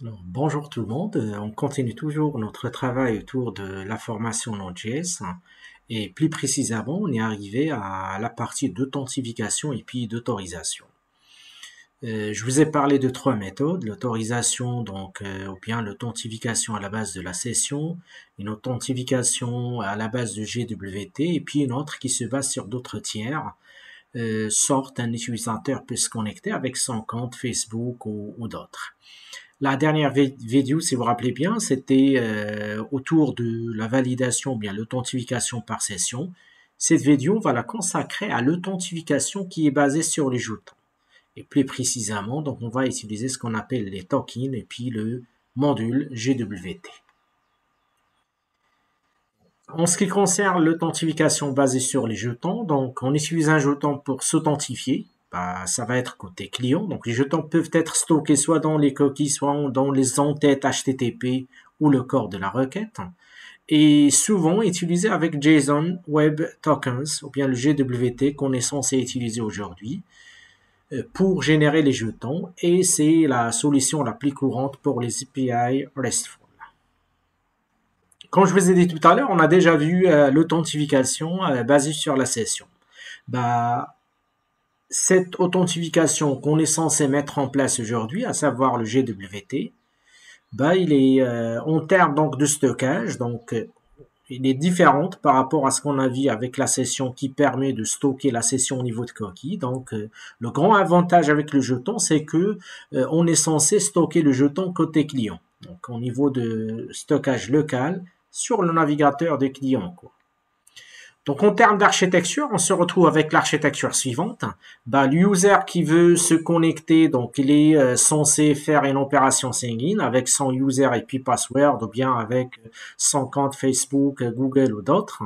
Alors, bonjour tout le monde. On continue toujours notre travail autour de la formation Node.js et plus précisément, on est arrivé à la partie d'authentification et puis d'autorisation. Je vous ai parlé de trois méthodes, l'autorisation ou bien l'authentification à la base de la session, une authentification à la base de GWT et puis une autre qui se base sur d'autres tiers, sorte un utilisateur peut se connecter avec son compte Facebook ou d'autres. La dernière vidéo, si vous vous rappelez bien, c'était autour de la validation ou bien l'authentification par session. Cette vidéo, on va la consacrer à l'authentification qui est basée sur les jetons. Et plus précisément, donc on va utiliser ce qu'on appelle les tokens et puis le module GWT. En ce qui concerne l'authentification basée sur les jetons, donc on utilise un jeton pour s'authentifier. Ça va être côté client. Donc les jetons peuvent être stockés soit dans les cookies, soit dans les entêtes HTTP ou le corps de la requête. Et souvent utilisé avec JSON Web Tokens ou bien le GWT qu'on est censé utiliser aujourd'hui pour générer les jetons. Et c'est la solution la plus courante pour les API RESTful. Comme je vous ai dit tout à l'heure, on a déjà vu l'authentification basée sur la session. Cette authentification qu'on est censé mettre en place aujourd'hui, à savoir le GWT, il est en termes donc de stockage, il est différente par rapport à ce qu'on a vu avec la session qui permet de stocker la session au niveau de coquille. Le grand avantage avec le jeton, c'est que on est censé stocker le jeton côté client. Donc, au niveau de stockage local sur le navigateur des clients, quoi. Donc, en termes d'architecture, on se retrouve avec l'architecture suivante. L'user qui veut se connecter, donc il est censé faire une opération sign-in avec son user et puis password ou bien avec son compte Facebook, Google ou d'autres.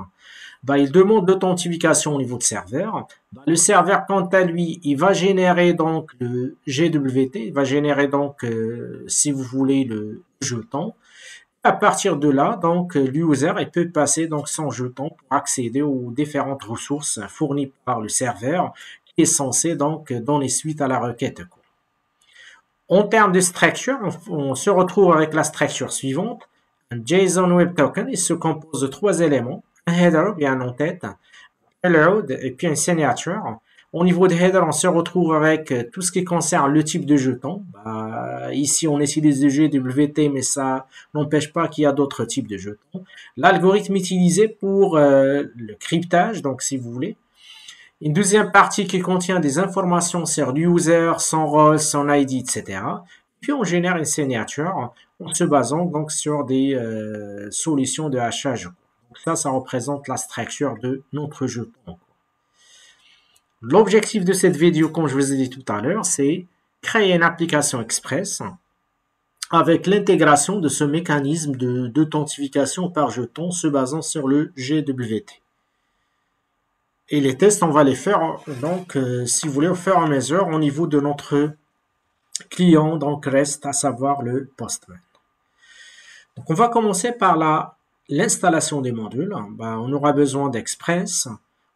Il demande l'authentification au niveau de serveur. Le serveur, quant à lui, il va générer donc le GWT, il va générer si vous voulez, le jeton. À partir de là, l'user peut passer son jeton pour accéder aux différentes ressources fournies par le serveur qui est censé donner suite à la requête. En termes de structure, on se retrouve avec la structure suivante. Un JSON Web Token, il se compose de trois éléments. Un header, bien en tête, un payload et puis un signature. Au niveau de header, on se retrouve avec tout ce qui concerne le type de jeton. Ici, on utilise le GWT, mais ça n'empêche pas qu'il y a d'autres types de jetons. L'algorithme utilisé pour le cryptage, donc si vous voulez. Une deuxième partie qui contient des informations sur l'user, son rôle, son ID, etc. Puis on génère une signature en se basant sur des solutions de hachage. Donc ça représente la structure de notre jeton. L'objectif de cette vidéo, comme je vous ai dit tout à l'heure, c'est créer une application express avec l'intégration de ce mécanisme d'authentification par jeton se basant sur le GWT. Et les tests, on va les faire, si vous voulez, au fur et à mesure au niveau de notre client, REST, à savoir le Postman. Donc, on va commencer par l'installation des modules. On aura besoin d'Express,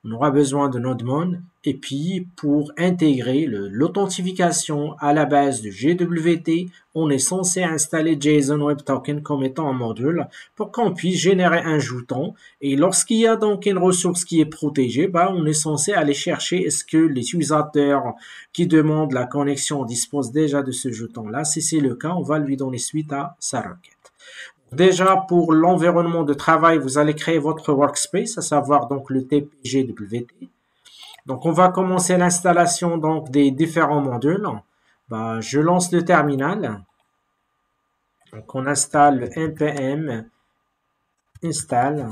on aura besoin de NodeMon, et puis pour intégrer l'authentification à la base de GWT, on est censé installer JSON Web Token comme étant un module pour qu'on puisse générer un jeton. Et lorsqu'il y a une ressource qui est protégée, on est censé aller chercher est-ce que l'utilisateur qui demande la connexion dispose déjà de ce jeton-là. Si c'est le cas, on va lui donner suite à sa requête. Déjà, pour l'environnement de travail, vous allez créer votre workspace, à savoir le TPGWT. Donc, on va commencer l'installation des différents modules. Je lance le terminal. Donc, on installe le npm install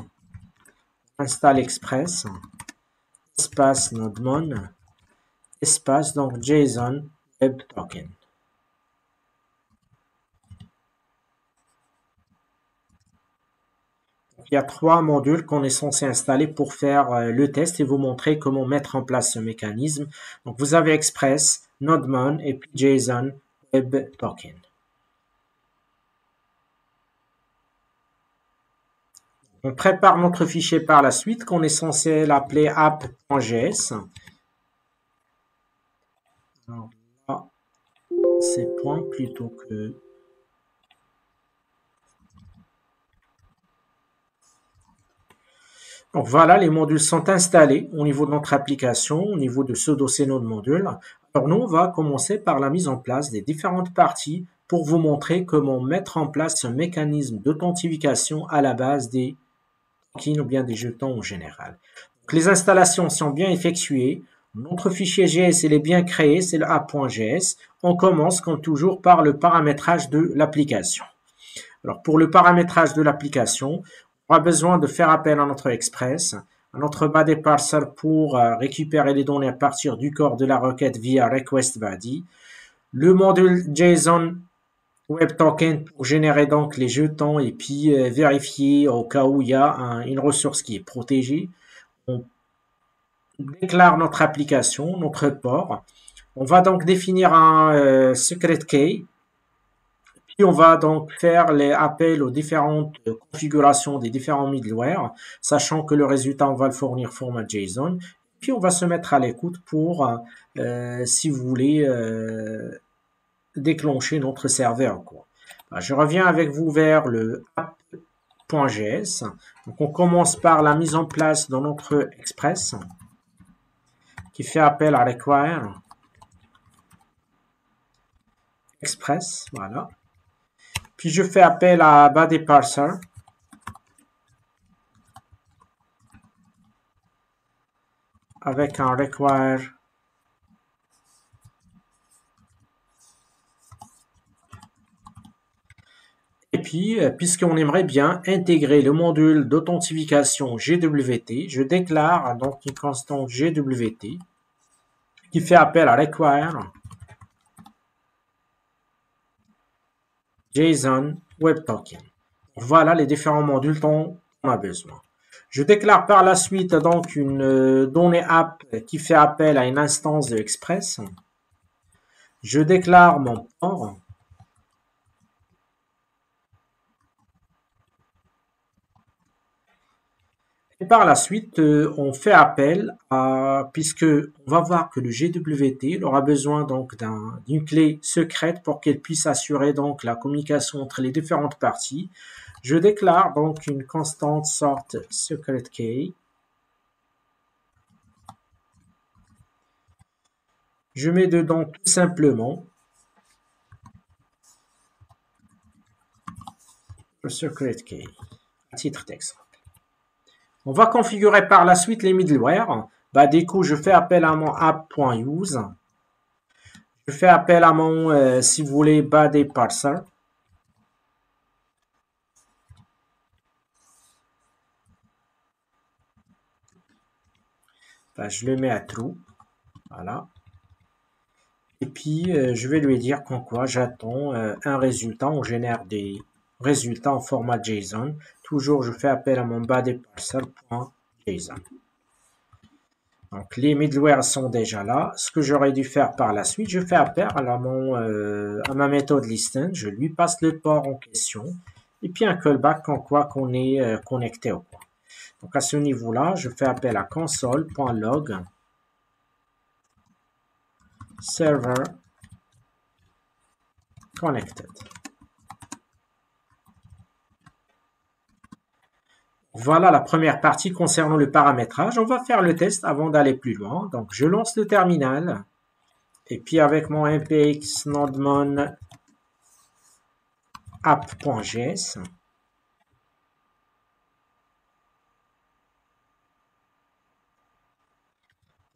express espace nodemon espace JSON Web Token. Il y a trois modules qu'on est censé installer pour faire le test et vous montrer comment mettre en place ce mécanisme. Donc, vous avez Express, NodeMon et puis JSON Web Token. On prépare notre fichier par la suite qu'on est censé l'appeler app.js. Alors là, c'est point plutôt que Donc voilà, les modules sont installés au niveau de notre application, au niveau de ce dossier Node module. Alors nous, on va commencer par la mise en place des différentes parties pour vous montrer comment mettre en place un mécanisme d'authentification à la base des tokens ou bien des jetons en général. Donc, les installations sont bien effectuées. Notre fichier GS il est bien créé, c'est le app.gs. On commence comme toujours par le paramétrage de l'application. Alors pour le paramétrage de l'application, on aura besoin de faire appel à notre Express, à notre body parser pour récupérer les données à partir du corps de la requête via request body, le module JSON Web Token pour générer donc les jetons et puis vérifier au cas où il y a une ressource qui est protégée. On déclare notre application, notre port. On va donc définir un secret key. Puis on va donc faire les appels aux différentes configurations des différents middleware, sachant que le résultat, on va le fournir format JSON. Puis on va se mettre à l'écoute pour, si vous voulez, déclencher notre serveur, quoi. Je reviens avec vous vers le app.gs. Donc on commence par la mise en place de notre Express qui fait appel à require Express, voilà. Puis je fais appel à body parser avec un require et puis puisqu'on aimerait bien intégrer le module d'authentification GWT, je déclare donc une constante GWT qui fait appel à require JSON Web Token. Voilà les différents modules dont on a besoin. Je déclare par la suite donc une donnée app qui fait appel à une instance de Express. Je déclare mon port. Et par la suite, on fait appel à, puisque on va voir que le GWT aura besoin donc d'une clé secrète pour qu'elle puisse assurer donc la communication entre les différentes parties. Je déclare donc une constante sorte secret key. Je mets dedans tout simplement le secret key à titre d'exemple. On va configurer par la suite les middleware. Du coup, je fais appel à mon app.use. Je fais appel à mon, si vous voulez, body parser. Je le mets à true. Voilà. Et puis, je vais lui dire qu'en quoi j'attends un résultat. On génère des résultats en format JSON. Toujours, je fais appel à mon bodyparser.json. Donc, les middleware sont déjà là. Ce que j'aurais dû faire par la suite, je fais appel à ma méthode listen. Je lui passe le port en question. Et puis, un callback en quoi qu'on est connecté au port. Donc, à ce niveau-là, je fais appel à console.log server connected. Voilà la première partie concernant le paramétrage. On va faire le test avant d'aller plus loin. Donc, je lance le terminal. Et puis, avec mon npx nodemon app.js,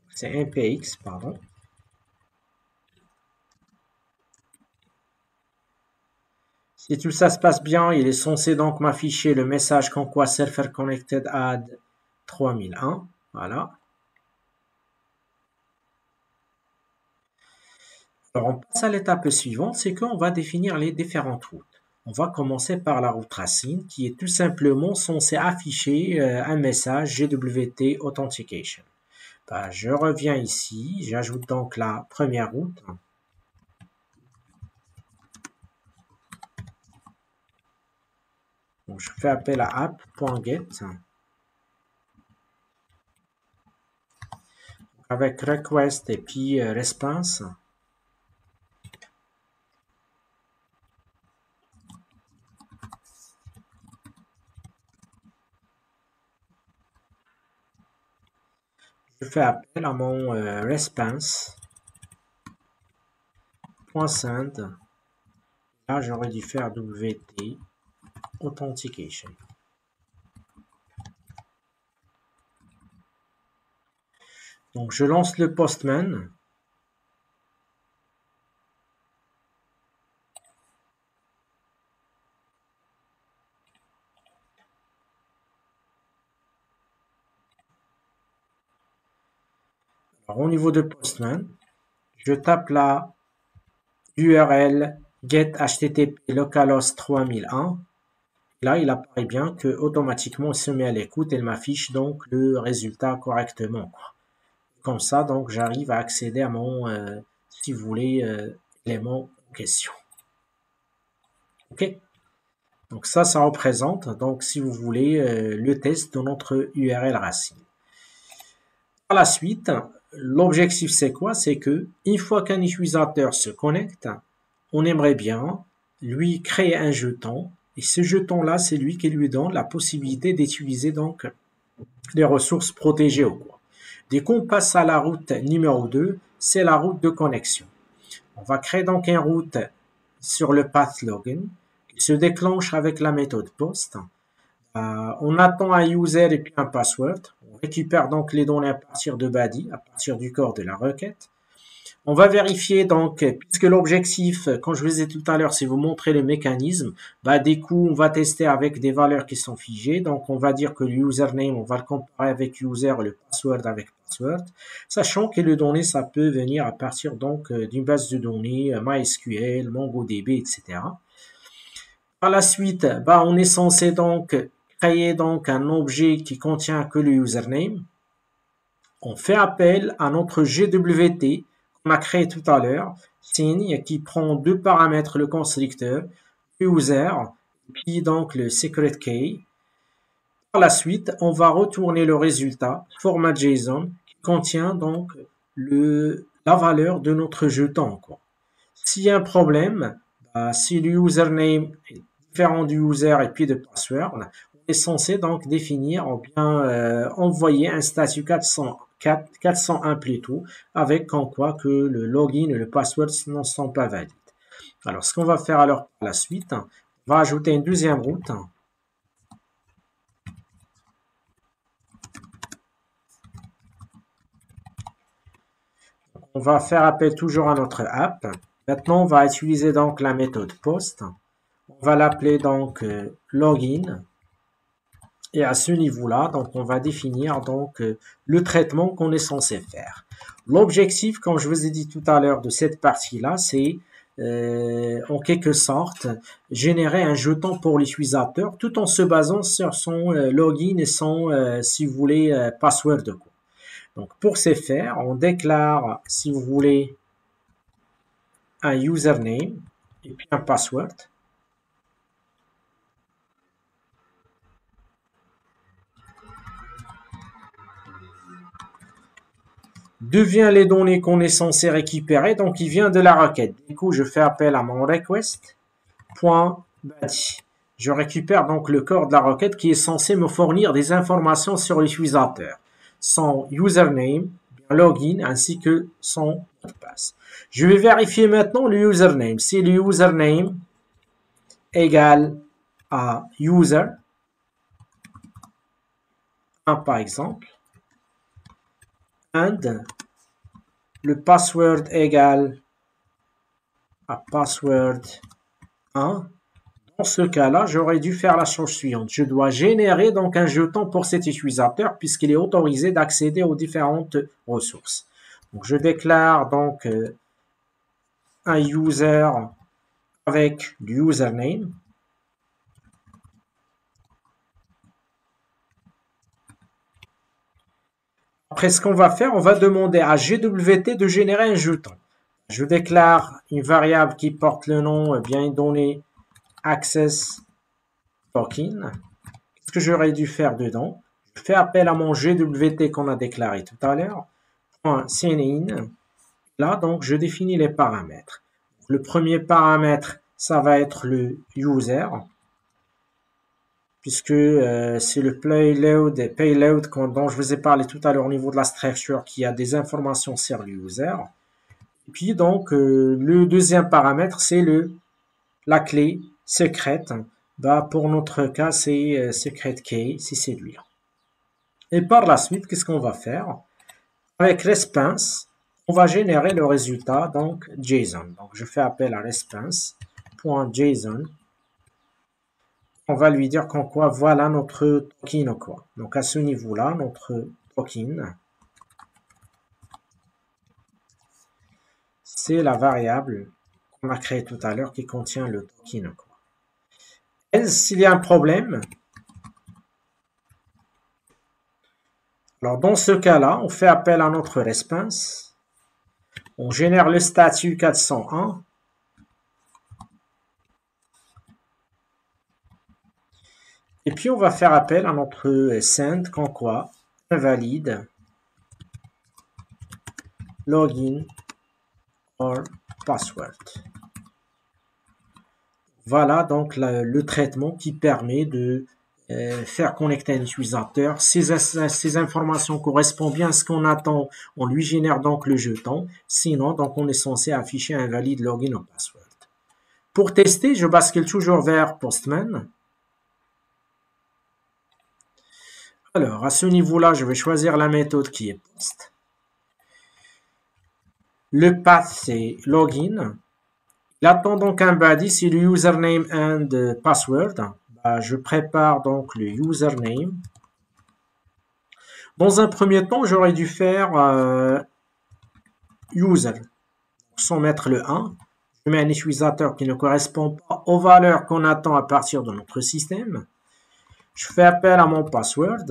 c'est npx, pardon. Si tout ça se passe bien, il est censé donc m'afficher le message comme quoi server connected add 3001. Voilà. Alors, on passe à l'étape suivante, c'est qu'on va définir les différentes routes. On va commencer par la route racine qui est tout simplement censée afficher un message GWT Authentication. Je reviens ici, j'ajoute donc la première route. Donc, je fais appel à app.get avec request et puis response. je fais appel à mon response.send. Là, j'aurais dû faire wt authentication. Donc, je lance le postman. Alors, au niveau de postman, je tape la URL get http localhost 3001. Là, il apparaît bien que automatiquement, il se met à l'écoute et il m'affiche donc le résultat correctement. Comme ça, donc, j'arrive à accéder à mon, si vous voulez, élément en question. OK? Donc ça représente, donc, si vous voulez, le test de notre URL racine. Par la suite, l'objectif, c'est quoi? C'est que une fois qu'un utilisateur se connecte, on aimerait bien lui créer un jeton. Et ce jeton-là, c'est lui qui lui donne la possibilité d'utiliser donc les ressources protégées ou quoi. Dès qu'on passe à la route numéro 2, c'est la route de connexion. On va créer donc une route sur le path login qui se déclenche avec la méthode post. On attend un user et puis un password. On récupère donc les données à partir de body, à partir du corps de la requête. On va vérifier donc, puisque l'objectif, quand je vous ai dit tout à l'heure, c'est vous montrer le mécanisme, des coups, on va tester avec des valeurs qui sont figées. Donc, on va dire que le username, on va le comparer avec user, le password avec password, sachant que les données, ça peut venir à partir donc d'une base de données, MySQL, MongoDB, etc. Par la suite, on est censé donc créer donc un objet qui contient que le username. On fait appel à notre GWT qu'on a créé tout à l'heure, signe qui prend deux paramètres, le constructeur, user, puis donc le secret key. Par la suite, on va retourner le résultat, format JSON, qui contient donc la valeur de notre jeton. S'il y a un problème, si le username est différent du user et puis de password, on est censé donc définir ou bien envoyer un statut 401 plutôt, avec comme quoi que le login et le password ne sont pas valides. Alors, ce qu'on va faire alors par la suite, on va ajouter une deuxième route. On va faire appel toujours à notre app. Maintenant, on va utiliser donc la méthode post. On va l'appeler donc login. Et à ce niveau-là, donc on va définir donc le traitement qu'on est censé faire. L'objectif, comme je vous ai dit tout à l'heure de cette partie-là, c'est en quelque sorte générer un jeton pour l'utilisateur tout en se basant sur son login et son, si vous voulez, password. Donc pour ce faire, on déclare, si vous voulez, un username et puis un password. Devient les données qu'on est censé récupérer, donc il vient de la requête. Du coup, je fais appel à mon request.body. Je récupère donc le corps de la requête qui est censé me fournir des informations sur l'utilisateur, son username, login, ainsi que son mot de passe. Je vais vérifier maintenant le username. Si le username égale à user, par exemple, and le password égale à password 1. Dans ce cas-là, j'aurais dû faire la chose suivante. Je dois générer donc un jeton pour cet utilisateur puisqu'il est autorisé d'accéder aux différentes ressources. Donc, je déclare donc un user avec du username. Après, ce qu'on va faire, on va demander à GWT de générer un jeton. Je déclare une variable qui porte le nom bien donné access token. Qu'est-ce que j'aurais dû faire dedans? Je fais appel à mon GWT qu'on a déclaré tout à l'heure. .signin. Là, donc, je définis les paramètres. Le premier paramètre, ça va être le user. puisque c'est le payload dont je vous ai parlé tout à l'heure au niveau de la structure qui a des informations sur le user. Et puis donc le deuxième paramètre c'est la clé secrète. Bah, pour notre cas c'est secret key, c'est celui-là. Et par la suite, qu'est-ce qu'on va faire? Avec response, on va générer le résultat, donc JSON. Donc je fais appel à response.json. On va lui dire qu'en quoi, voilà notre token ou quoi. Donc à ce niveau-là, notre token, c'est la variable qu'on a créée tout à l'heure qui contient le token ou quoi. Et s'il y a un problème, alors dans ce cas-là, on fait appel à notre response. On génère le statut 401. Et puis on va faire appel à notre send qu'en quoi invalide login or password. Voilà donc le traitement qui permet de faire connecter un utilisateur. Ces informations correspondent bien à ce qu'on attend. On lui génère donc le jeton. Sinon, donc on est censé afficher un valide login or password. Pour tester, je bascule toujours vers Postman. Alors, à ce niveau-là, je vais choisir la méthode qui est post. Le path, c'est login. Il attend donc un body, c'est le username and password. Bah, je prépare donc le username. Dans un premier temps, j'aurais dû faire user, sans mettre le 1. Je mets un utilisateur qui ne correspond pas aux valeurs qu'on attend à partir de notre système. Je fais appel à mon password.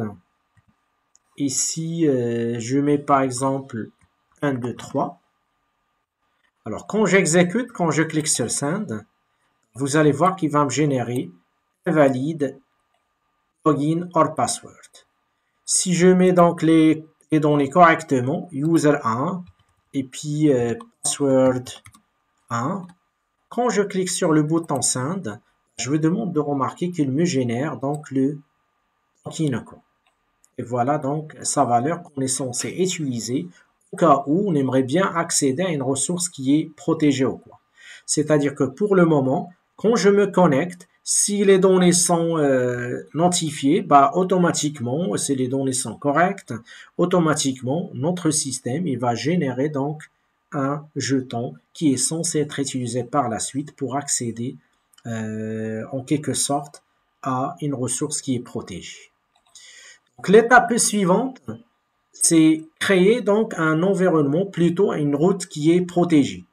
Ici, je mets par exemple 1, 2, 3. Alors, quand j'exécute, quand je clique sur Send, vous allez voir qu'il va me générer un valide login or password. Si je mets donc les données correctement, user 1 et puis password 1, quand je clique sur le bouton Send, je vous demande de remarquer qu'il me génère donc le token. Et voilà donc sa valeur qu'on est censé utiliser au cas où on aimerait bien accéder à une ressource qui est protégée ou quoi. C'est-à-dire que pour le moment, quand je me connecte, si les données sont notifiées, bah automatiquement, si les données sont correctes, automatiquement, notre système il va générer donc un jeton qui est censé être utilisé par la suite pour accéder en quelque sorte à une ressource qui est protégée. Donc l'étape suivante, c'est créer donc un environnement, plutôt une route qui est protégée.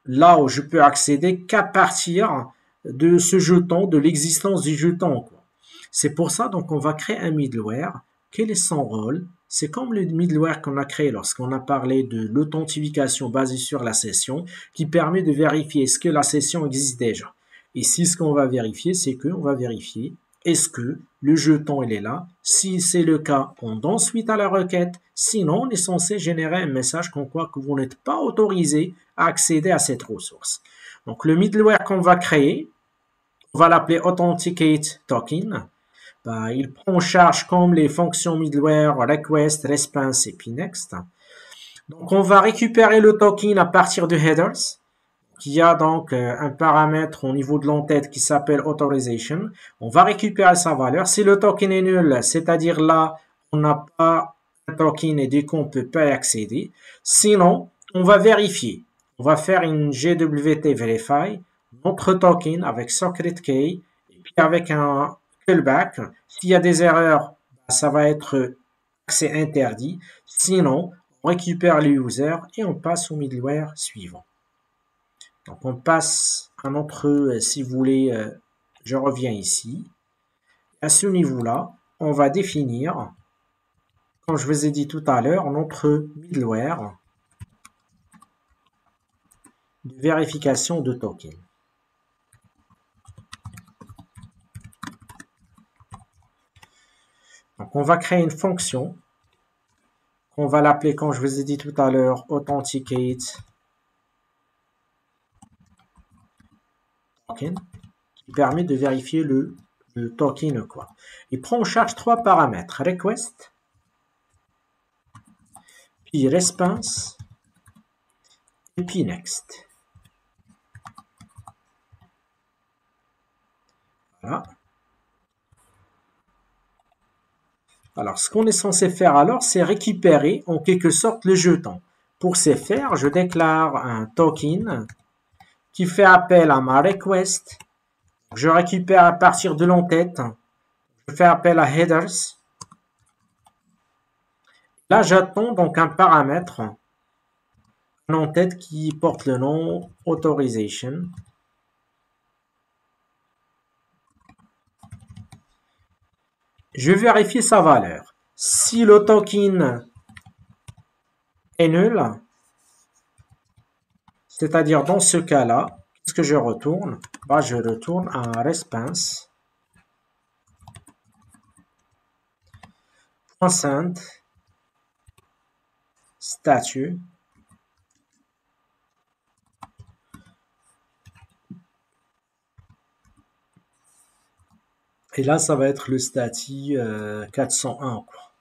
Là où je peux accéder qu'à partir de ce jeton, de l'existence du jeton. C'est pour ça donc on va créer un middleware. Quel est son rôle? C'est comme le middleware qu'on a créé lorsqu'on a parlé de l'authentification basée sur la session, qui permet de vérifier est-ce que la session existe déjà. Ici, ce qu'on va vérifier, c'est qu'on va vérifier est-ce que le jeton il est là. Si c'est le cas, on donne suite à la requête. Sinon, on est censé générer un message comme quoi que vous n'êtes pas autorisé à accéder à cette ressource. Donc le middleware qu'on va créer, on va l'appeler Authenticate Token. Bah, il prend en charge comme les fonctions middleware, request, response et puis next. Donc on va récupérer le token à partir de headers, qui a donc un paramètre au niveau de l'entête qui s'appelle authorization. On va récupérer sa valeur. Si le token est nul, c'est-à-dire là, on n'a pas un token et du coup on ne peut pas y accéder. Sinon, on va vérifier. On va faire une GWT verify, notre token avec secret key, et puis avec un callback. S'il y a des erreurs, ça va être accès interdit. Sinon, on récupère le user et on passe au middleware suivant. Donc on passe à notre, si vous voulez, je reviens ici. À ce niveau-là, on va définir, comme je vous ai dit tout à l'heure, notre middleware de vérification de token. Donc on va créer une fonction, on va l'appeler, comme je vous ai dit tout à l'heure, authenticate token, qui permet de vérifier le le token quoi. Il prend en charge trois paramètres, request, puis response, et puis next. Voilà. Alors, ce qu'on est censé faire alors, c'est récupérer en quelque sorte le jeton. Pour ce faire, je déclare un token qui fait appel à ma request. Je récupère à partir de l'entête. Je fais appel à headers. Là, j'attends donc un paramètre, un entête qui porte le nom authorization. Je vérifie sa valeur. Si le token est nul, c'est-à-dire dans ce cas-là, qu'est-ce que je retourne? Je retourne un response. Send statut. Et là, ça va être le statut 401. Quoi.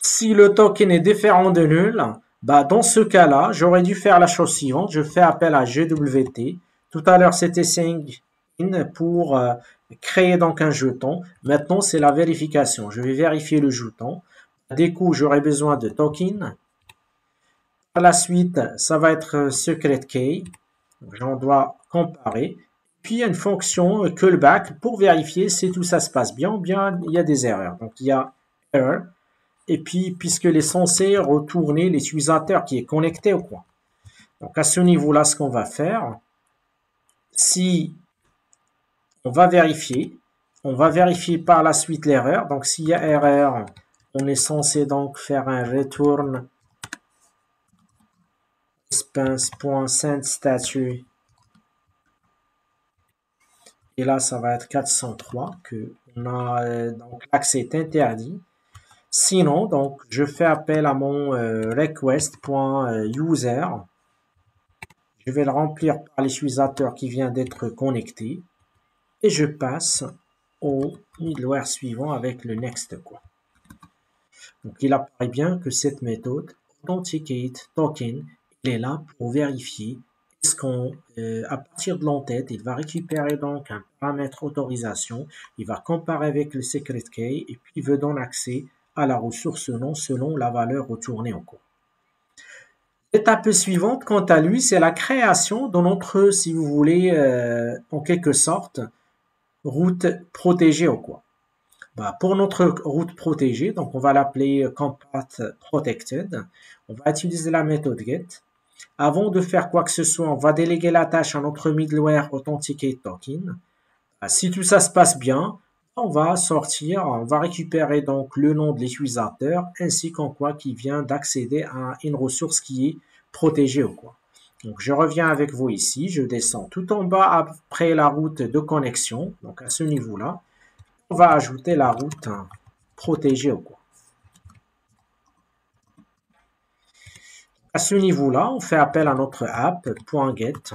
Si le token est différent de nul, dans ce cas-là, j'aurais dû faire la chose suivante. Je fais appel à GWT. Tout à l'heure, c'était sign in pour créer donc un jeton. Maintenant, c'est la vérification. Je vais vérifier le jeton. Du coup, j'aurai besoin de token. Par la suite, ça va être secret key. J'en dois comparer. Puis, il y a une fonction callback pour vérifier si tout ça se passe bien ou bien il y a des erreurs. Donc, il y a error. Et puis, puisqu'il est censé retourner l'utilisateur qui est connecté au coin. Donc, à ce niveau-là, ce qu'on va faire, si on va vérifier par la suite l'erreur. Donc, s'il y a erreur, on est censé donc faire un return response.sendStatus. Et là, ça va être 403 que donc l'accès est interdit. Sinon, donc, je fais appel à mon request.user. Je vais le remplir par l'utilisateur qui vient d'être connecté. Et je passe au middleware suivant avec le next quoi. Donc, il apparaît bien que cette méthode authenticate token, il est là pour vérifier est-ce qu'on, à partir de l'entête, il va récupérer donc un paramètre autorisation, il va comparer avec le secret key et puis il veut donner accès à la ressource nom selon la valeur retournée en cours. L'étape suivante, quant à lui, c'est la création de notre, si vous voulez, en quelque sorte, route protégée ou quoi. Pour notre route protégée, donc on va l'appeler Compath Protected. On va utiliser la méthode get. Avant de faire quoi que ce soit, on va déléguer la tâche à notre middleware Authenticate Token. Si tout ça se passe bien, on va récupérer donc le nom de l'utilisateur ainsi qu'en quoi qui vient d'accéder à une ressource qui est protégée ou quoi. Donc je reviens avec vous ici, je descends tout en bas après la route de connexion, donc à ce niveau-là, on va ajouter la route protégée ou quoi. À ce niveau-là, on fait appel à notre app.get.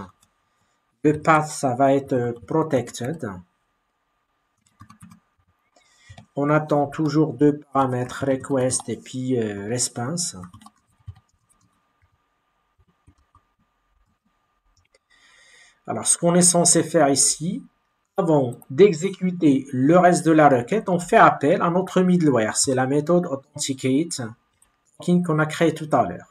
Le path, ça va être protected. On attend toujours deux paramètres request et puis response. Alors, ce qu'on est censé faire ici, avant d'exécuter le reste de la requête, on fait appel à notre middleware. C'est la méthode authenticate qu'on a créée tout à l'heure.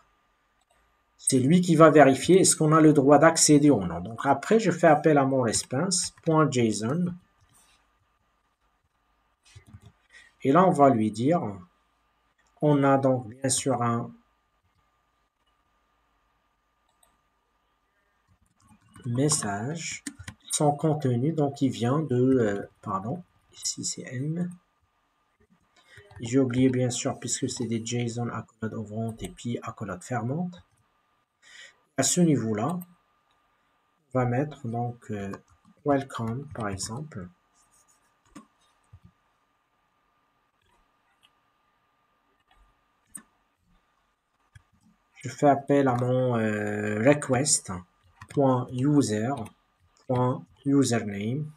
C'est lui qui va vérifier est-ce qu'on a le droit d'accéder ou non. Donc après, je fais appel à mon response.json. Et là, on va lui dire, on a donc bien sûr un message, son contenu, donc il vient de, ici c'est M. J'ai oublié bien sûr puisque c'est des JSON accolades ouvrantes et puis accolades fermantes. À ce niveau-là, on va mettre donc welcome par exemple. Je fais appel à mon request.user. .username.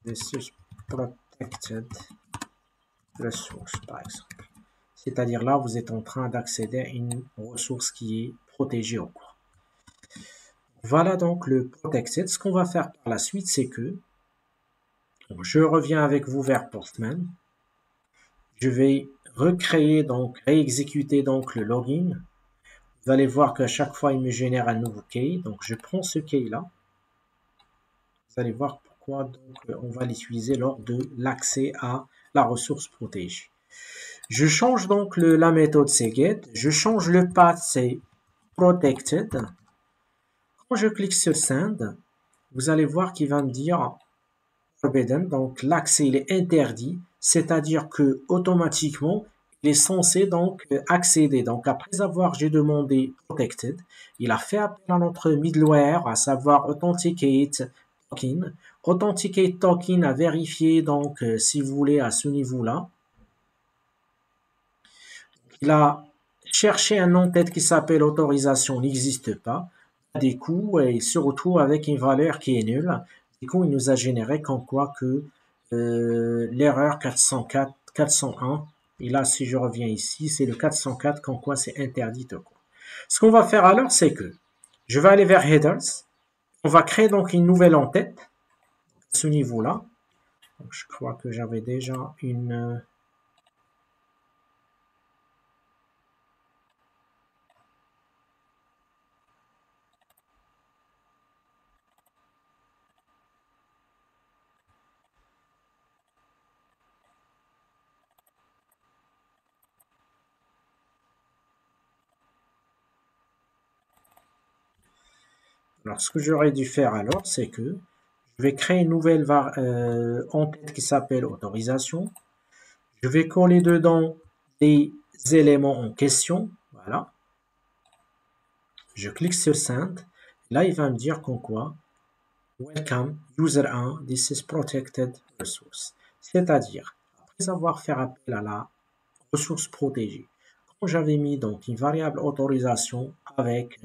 This is protected resource, par exemple. C'est-à-dire là, vous êtes en train d'accéder à une ressource qui est protégée au cours. Voilà donc le protected. Ce qu'on va faire par la suite, c'est que je reviens avec vous vers Postman. Je vais recréer, donc réexécuter donc le login. Vous allez voir qu'à chaque fois, il me génère un nouveau key. Donc, je prends ce key-là. Vous allez voir pourquoi donc, on va l'utiliser lors de l'accès à la ressource protégée. Je change donc la méthode getGet. Je change le path, c'est protected. Quand je clique sur Send, vous allez voir qu'il va me dire forbidden, donc l'accès il est interdit, c'est-à-dire que automatiquement il est censé donc accéder. Donc après avoir j'ai demandé protected, il a fait appel à notre middleware, à savoir authenticate token. Authenticate token a vérifié donc si vous voulez à ce niveau-là. Il a cherché un en-tête qui s'appelle autorisation n'existe pas. Des coups et se retrouve avec une valeur qui est nulle. Du coup, il nous a généré comme quoi que l'erreur 401, et là, si je reviens ici, c'est le 404, comme quoi c'est interdit. Ce qu'on va faire alors, c'est que je vais aller vers Headers. On va créer donc une nouvelle en-tête à ce niveau-là. Je crois que j'avais déjà une... Alors, ce que j'aurais dû faire alors, c'est que je vais créer une nouvelle en-tête qui s'appelle autorisation. Je vais coller dedans des éléments en question. Voilà. Je clique sur Send. Là, il va me dire comme quoi Welcome, user 1, this is protected resource. C'est-à-dire, après avoir fait appel à la ressource protégée, quand j'avais mis donc une variable autorisation avec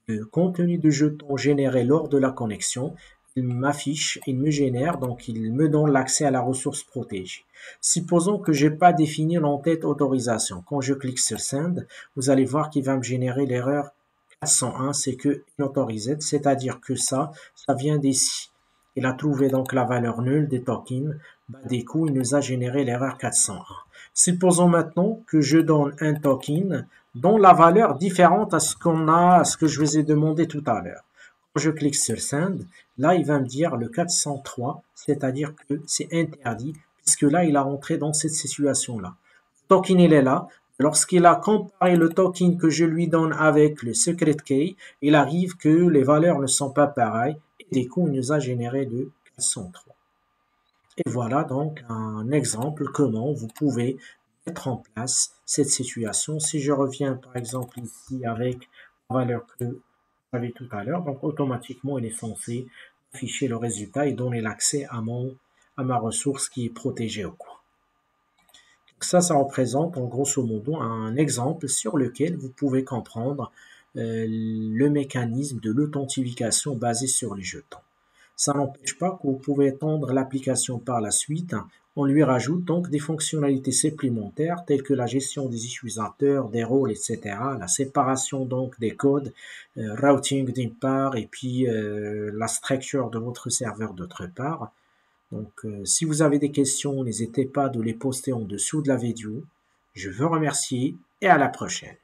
le contenu de jeton généré lors de la connexion, il m'affiche, il me génère, donc il me donne l'accès à la ressource protégée. Supposons que je n'ai pas défini l'entête autorisation. Quand je clique sur Send, vous allez voir qu'il va me générer l'erreur 401, c'est que inautorisé, c'est-à-dire que ça vient d'ici. Il a trouvé donc la valeur nulle des tokens. Du coup, il nous a généré l'erreur 401. Supposons maintenant que je donne un token dont la valeur différente à ce que je vous ai demandé tout à l'heure. Quand je clique sur Send, là, il va me dire le 403, c'est-à-dire que c'est interdit, puisque là, il a rentré dans cette situation-là. Le token, il est là. Lorsqu'il a comparé le token que je lui donne avec le secret key, il arrive que les valeurs ne sont pas pareilles, et du coup, il nous a généré le 403. Et voilà donc un exemple comment vous pouvez mettre en place cette situation. Si je reviens par exemple ici avec la valeur que j'avais tout à l'heure, donc automatiquement il est censé afficher le résultat et donner l'accès à ma ressource qui est protégée au cours. Donc ça représente en grosso modo un exemple sur lequel vous pouvez comprendre le mécanisme de l'authentification basé sur les jetons. Ça n'empêche pas que vous pouvez étendre l'application par la suite. On lui rajoute donc des fonctionnalités supplémentaires telles que la gestion des utilisateurs, des rôles, etc. La séparation donc des codes, routing d'une part et puis la structure de votre serveur d'autre part. Donc si vous avez des questions, n'hésitez pas de les poster en dessous de la vidéo. Je vous remercie et à la prochaine.